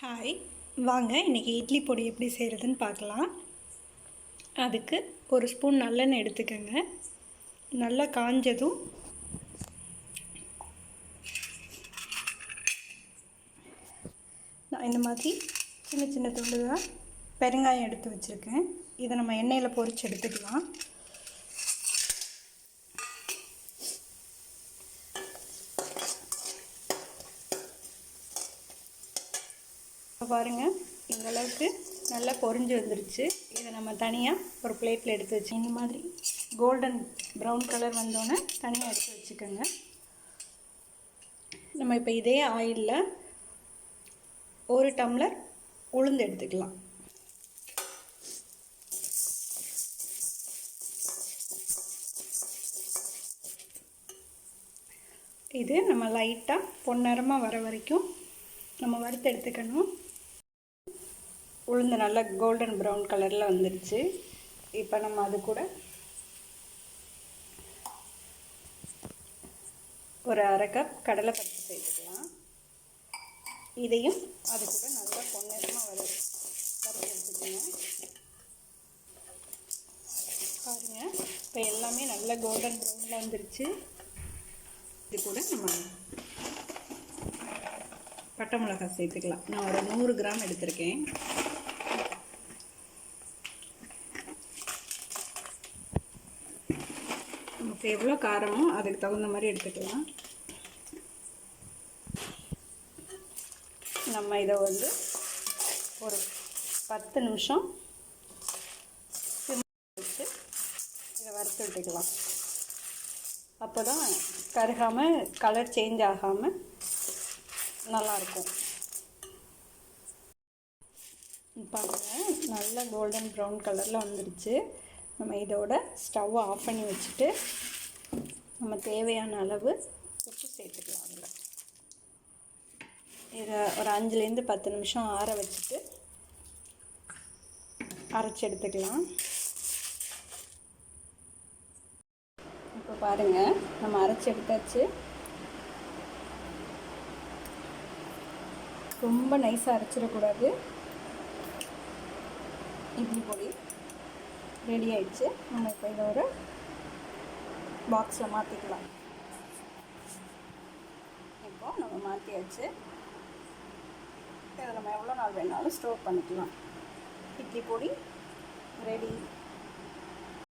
Hi, வாங்க இன்றைக்கி இட்லி பொடி எப்படி செய்கிறதுன்னு பார்க்கலாம். அதுக்கு ஒரு ஸ்பூன் நல்லெண்ணெய் எடுத்துக்கோங்க. நல்லா காஞ்சதும் நான் இந்த மாதிரி சின்ன சின்ன துண்டுதான் பெருங்காயம் எடுத்து வச்சுருக்கேன். இதை நம்ம எண்ணெயில் பொரித்து எடுத்துக்கலாம். பாருங்கள், இந்த அளவுக்கு நல்லா பொரிஞ்சு வந்துருச்சு. இதை நம்ம தனியாக ஒரு பிளேட்டில் எடுத்து வச்சு இந்த மாதிரி கோல்டன் ப்ரௌன் கலர் வந்தோன்னே தனியாக எடுத்து வச்சுக்கோங்க. நம்ம இப்போ இதே ஆயிலில் ஒரு டம்ளர் உளுந்து எடுத்துக்கலாம். இது நம்ம லைட்டாக பொன்னிறமாக வர வரைக்கும் நம்ம வறுத்து எடுத்துக்கணும். உளுந்து நல்லா கோல்டன் ப்ரௌன் கலரில் வந்துடுச்சு. இப்போ நம்ம அது கூட ஒரு அரை கப் கடலைப்பருப்பு சேர்த்துக்கலாம். இதையும் அது கூட நல்லா பொன்னிறமாக வறுத்து எடுத்துக்கணும். பாருங்கள், இப்போ எல்லாமே நல்லா கோல்டன் ப்ரௌனில் வந்துருச்சு. இது கூட நம்ம பட்டை மிளகாய் சேர்த்துக்கலாம். நான் ஒரு 100 கிராம் எடுத்திருக்கேன். நமக்கு எவ்வளோ காரமோ அதுக்கு தகுந்த மாதிரி எடுத்துக்கலாம். நம்ம இதை வந்து ஒரு 10 நிமிஷம் வச்சு இதை வறுத்து விட்டுக்கலாம். அப்போ தான் கருகாமல் கலர் சேஞ்ச் ஆகாமல் நல்லாயிருக்கும். பாருங்கள், நல்ல கோல்டன் ப்ரௌன் கலரில் வந்துடுச்சு. நம்ம இதோட ஸ்டவ்வை ஆஃப் பண்ணி வச்சுட்டு நம்ம தேவையான அளவு உப்பு சேர்த்துக்கலாம். அதில் இதை ஒரு 5லேருந்து 10 நிமிஷம் ஆற வச்சுட்டு அரைச்சி எடுத்துக்கலாம். இப்போ பாருங்கள், நம்ம அரைச்சி எடுத்தாச்சு. ரொம்ப நைஸாக அரைச்சிடக்கூடாது. இட்லி பொடி ரெடி ஆயிடுச்சு. நம்ம இப்போ இதை ஒரு பாக்ஸில் மாற்றிக்கலாம். இப்போ நம்ம மாற்றியாச்சு. இதை நம்ம எவ்வளோ நாள் வேணாலும் ஸ்டோர் பண்ணிக்கலாம். இட்லி பொடி ரெடி.